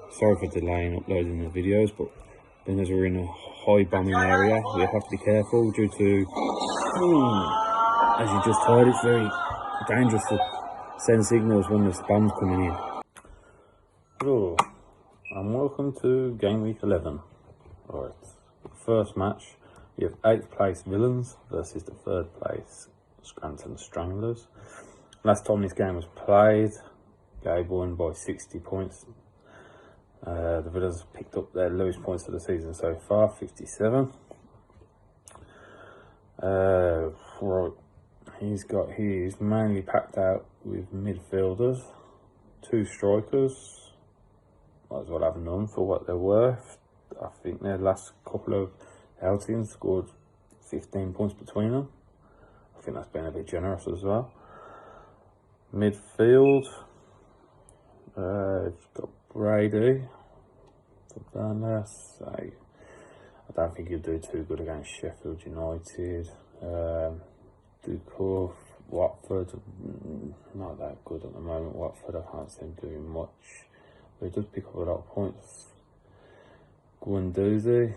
Sorry for delaying uploading the videos, but being as we're in a high bombing area, we have to be careful due to, as you just heard, it's very dangerous to send signals when there's bombs coming in. Hello, and welcome to Game Week 11. Right, first match, we have 8th place Villains versus the 3rd place Scranton Stranglers. Last time this game was played, Gabe won by 60 points. The Villains picked up their lowest points of the season so far, 57. Right, he's mainly packed out with midfielders, 2 strikers. Might as well have none for what they're worth. I think their last couple of outings scored 15 points between them. I think that's been a bit generous as well. Midfield, it's got Brady down there. So I don't think he'll do too good against Sheffield United. Dukov, Watford, not that good at the moment. Watford, I can't see him doing much, but he does pick up a lot of points. Guendouzi,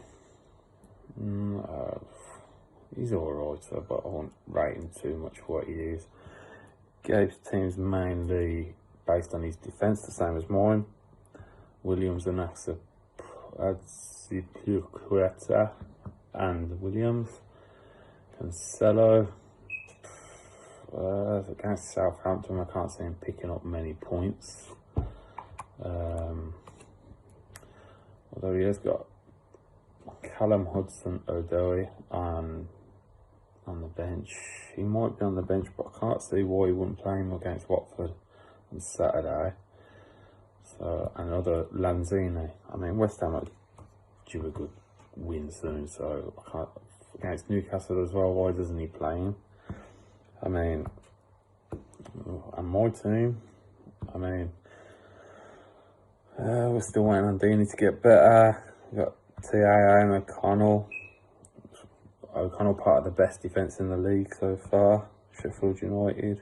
he's alright, but I won't rate him too much for what he is. Gabe's team's mainly based on his defence, the same as mine. Williams and Azpilicueta and Williams. Cancelo, against Southampton, I can't see him picking up many points. Although he has got Callum Hudson-Odoi on the bench. He might be on the bench, but I can't see why he wouldn't play him against Watford on Saturday. So, another Lanzini. I mean, West Ham are due a good win soon, so I can't. Against Newcastle as well, why doesn't he play him? I mean, and my team, I mean, we're still waiting on Deeney to get better. We've got TAA and O'Connell part of the best defence in the league so far. Sheffield United.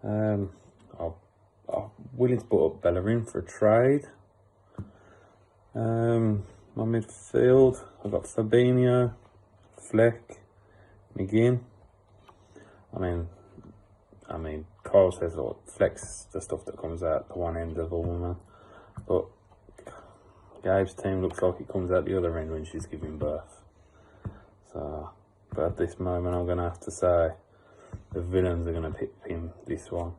I'm willing to put up Bellerin for a trade. My midfield, I've got Fabinho, Fleck, McGinn. I mean, Kyle says, oh, Fleck's the stuff that comes out the one end of a woman, but Gabe's team looks like it comes out the other end when she's giving birth. So, but at this moment, I'm going to have to say the Villains are going to pick him this one.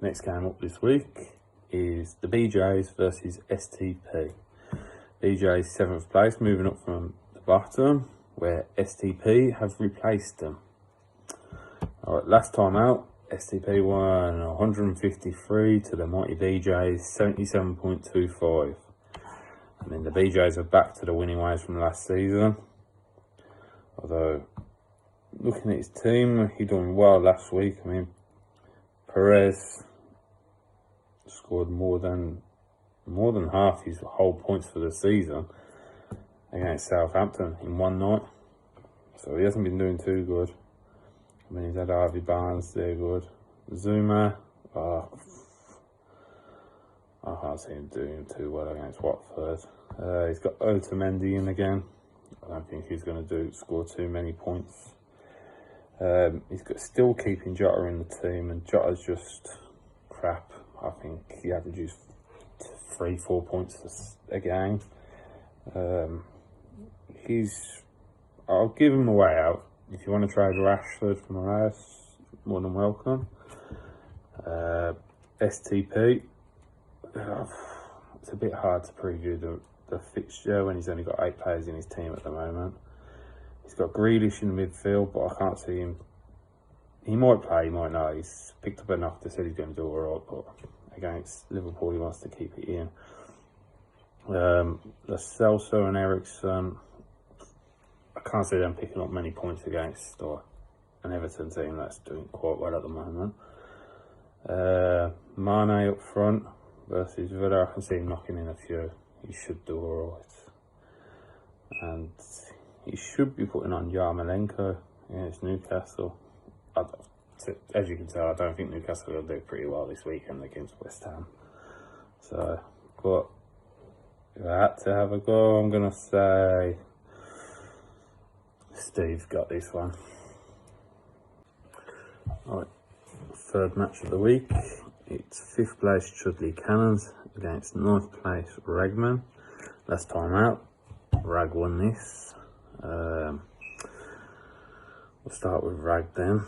Next game up this week is the BJs versus STP. BJs 7th place, moving up from the bottom, where STP have replaced them. Alright, last time out, STP won 153 to the mighty BJs 77.25. I mean, the BJs are back to the winning ways from last season. Although, looking at his team, he done well last week. I mean, Perez scored more than half his whole points for the season against Southampton in one night. So he hasn't been doing too good. I mean, he's had Harvey Barnes, they're good. Zuma, I can't see him doing too well against Watford. He's got Otamendi in again. I don't think he's going to score too many points. He's still keeping Jota in the team, and Jota's just crap. I think he averages 3-4 points a game. I'll give him a way out. If you want to trade Rashford from Moraes, more than welcome. STP, it's a bit hard to preview the fixture when he's only got 8 players in his team at the moment. He's got Grealish in the midfield, but I can't see him. He might play, he might not. He's picked up enough to say he's going to do alright, but against Liverpool, he wants to keep it in. Lo Celso and Ericsson, I can't see them picking up many points against an Everton team that's doing quite well at the moment. Mane up front versus Villa, I can see him knocking in a few. He should do alright. And he should be putting on Yarmolenko against Newcastle. As you can tell, I don't think Newcastle will do pretty well this weekend against West Ham. So but if I had to have a go, I'm going to say Steve's got this one. Alright, third match of the week. It's 5th place Chudley Cannons against 9th place Ragman. Last time out, Rag won this. We'll start with Rag then.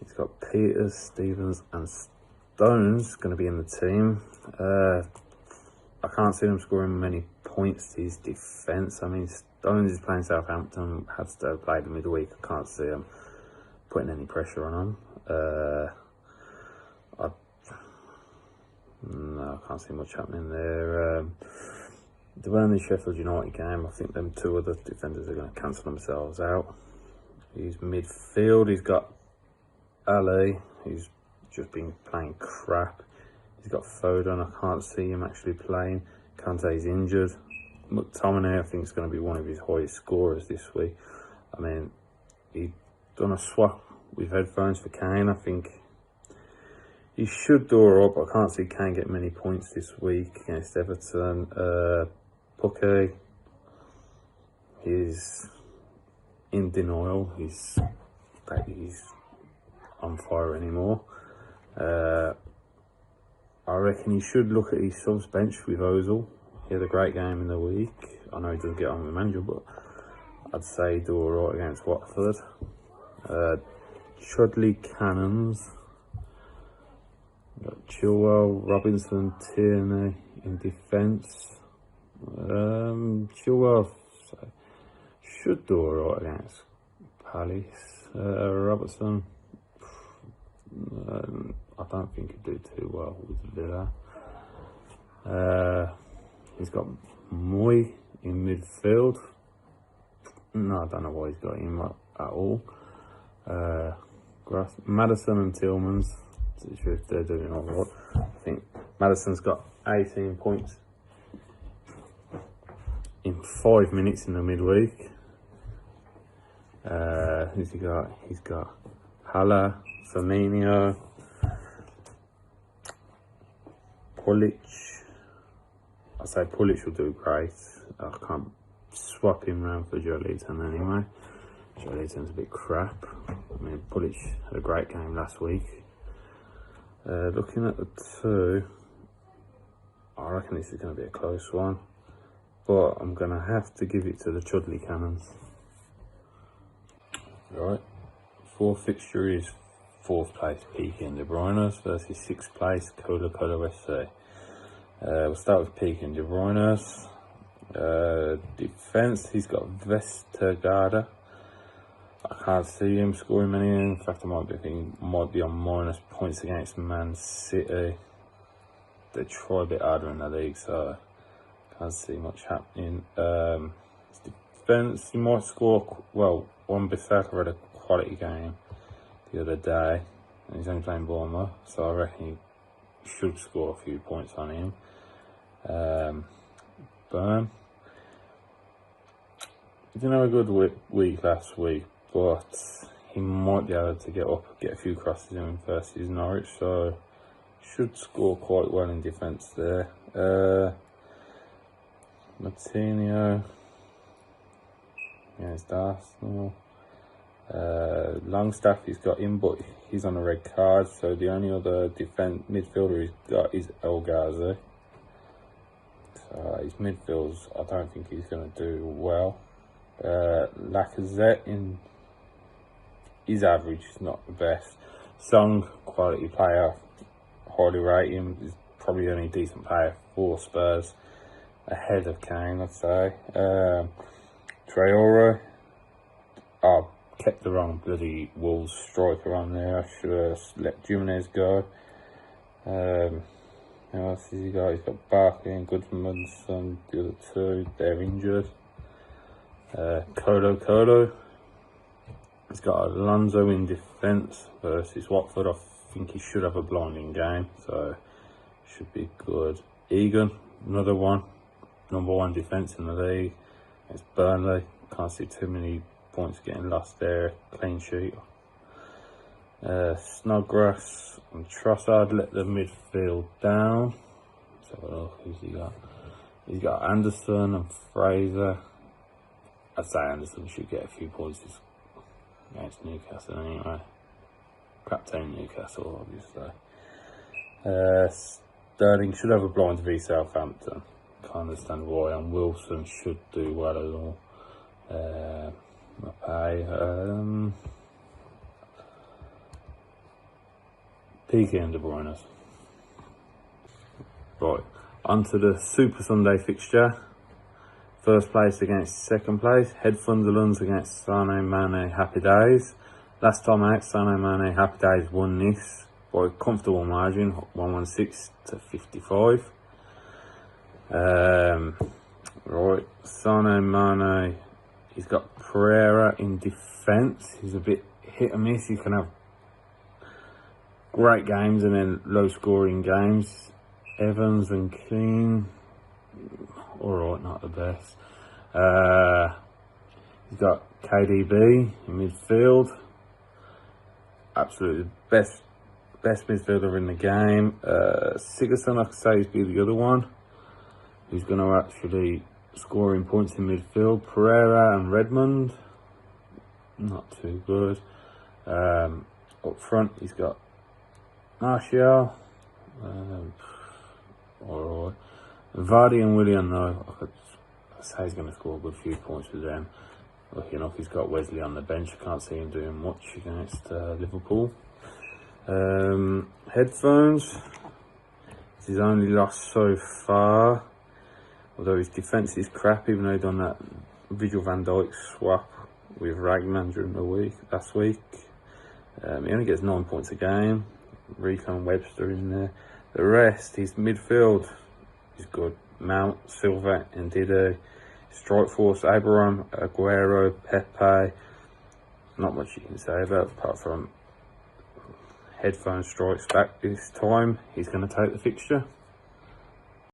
He's got Peters, Stevens and Stones going to be in the team. I can't see them scoring many points to his defence. I mean, Stones is playing Southampton, Hadstow played the midweek. I can't see him putting any pressure on him. No, I can't see much happening there. The Burnley Sheffield United game, I think them two other defenders are going to cancel themselves out. He's midfield, he's got Ali, who's just been playing crap. He's got Foden, I can't see him actually playing. Kante's injured. McTominay, I think, is going to be one of his highest scorers this week. I mean, he's done a swap with headphones for Kane. I think he should do alright, but I can't see Kane get many points this week against Everton. Puckey, he's in denial. He's on fire anymore. I reckon he should look at his subs bench with Ozil. He had a great game in the week. I know he doesn't get on with the manager, but I'd say do alright against Watford. Chudley Cannons. Got Chilwell, Robinson, Tierney in defence. Chilwell should do alright against Palace. Robertson, I don't think he'd do too well with Villa. He's got Moy in midfield. No, I don't know why he's got him at all. Maddison and Tillmans, if they're doing all right. I think Maddison's got 18 points in 5 minutes in the midweek. Who's he got? He's got Haller, Firmino, Pulic. I say Pulic will do great. I can't swap him round for Joelinton anyway. Joelinton's a bit crap. I mean, Pulic had a great game last week. Looking at the two, I reckon this is going to be a close one, but I'm going to have to give it to the Chudley Cannons. Right, fourth fixture is 4th place Peaky and De Bruyne's versus 6th place Colo SC. We'll start with Peaky and De Bruyne's. Defence, he's got Vestergaard. I can't see him scoring many. In fact, I might be on minus points against Man City. They try a bit harder in the league, so I can't see much happening. His defence, he might score. Well, Wan-Bissaka had a quality game the other day, and he's only playing Bournemouth, so I reckon he should score a few points on him. Burn, he didn't have a good week last week, but he might be able to get a few crosses in versus Norwich, so should score quite well in defence there. Martinho against Arsenal. Longstaff, he's got him, but he's on a red card, so the only other midfielder he's got is El Ghazi. So his midfields, I don't think he's going to do well. Lacazette, in his average is not the best. Song, quality player, highly rate him. He's probably only a decent player for Spurs, ahead of Kane, I'd say. Traore, I kept the wrong bloody Wolves striker on there. I should have let Jimenez go. Who else has he got? He's got Barkley and Goodmanson, the other two, they're injured. Colo. He's got Alonso in defence versus Watford. I think he should have a blinding game, so should be good. Egan, another one, #1 defence in the league. It's Burnley. Can't see too many points getting lost there. Clean sheet. Snodgrass and Trossard let the midfield down, so have a look. Who's he got? He's got Anderson and Fraser. I'd say Anderson should get a few points against Newcastle anyway. Captain Newcastle, obviously. Sterling should have a blind v Southampton. Can't understand why. And Wilson should do well as well. Piqué and De Bruyne. Right, on to the Super Sunday fixture. First place against second place. Headfunderlands against Sane, Mane, Happy Days. Last time out, Sane, Mane, Happy Days won this by a comfortable margin, 116 to 55. Right, Sane, Mane, he's got Pereira in defence. He's a bit hit and miss. You can have great games and then low scoring games. Evans and Keane, alright, not the best. He's got KDB in midfield. Absolutely best midfielder in the game. Sigurdsson, I could say, is the other one who's going to actually scoring points in midfield. Pereira and Redmond, not too good. Up front, he's got Martial. Alright. Vardy and Willian, though, I'd say he's going to score a good few points with them. Lucky enough, he's got Wesley on the bench. I can't see him doing much against Liverpool. Headphones. It's his only loss so far. Although his defence is crap, even though he done that Virgil van Dijk swap with Ragman during the last week. He only gets 9 points a game. Rico and Webster in there. The rest, his midfield is good. Mount, Silva, Ndidi. Strike force, Abraham, Aguero, Pepe. Not much you can say about it, apart from Headphone strikes back this time. He's going to take the fixture.